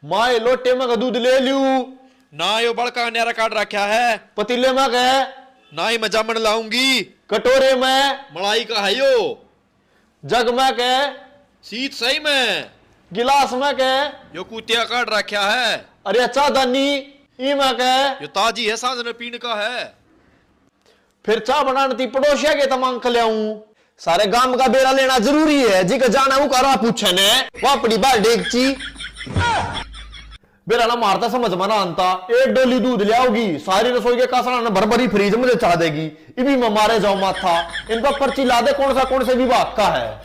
माए लोटे में का दूध ले लियो। ना यो बड़का न्यारा काट रखा है। पतीले में का ना ही मैं जामन लाऊंगी। कटोरे में मलाई का है यो। जग में के सीत सही में। गिलास में के यो कुतिया काट रखा है। अरे अच्छा दानी ई में के यो ताजी है, सांझ ने पीने का है। फिर चाय बनाने ती पड़ोसिया के तमांग के लियाऊं। सारे गांव का बेरा लेना जरूरी है, जी का जाना वो करा पूछे ने वहां पड़ी बाल डेगची बेरा ना मारता समझ मना आंता। एक डोली दूध ले आओगी, सारी रसोई के कासना ने भरभरी फ्रीज में चढ़ा देगी। इभी मैं मारे जाऊं माथा। इनका पर्ची ला दे कौन से विभाग का है।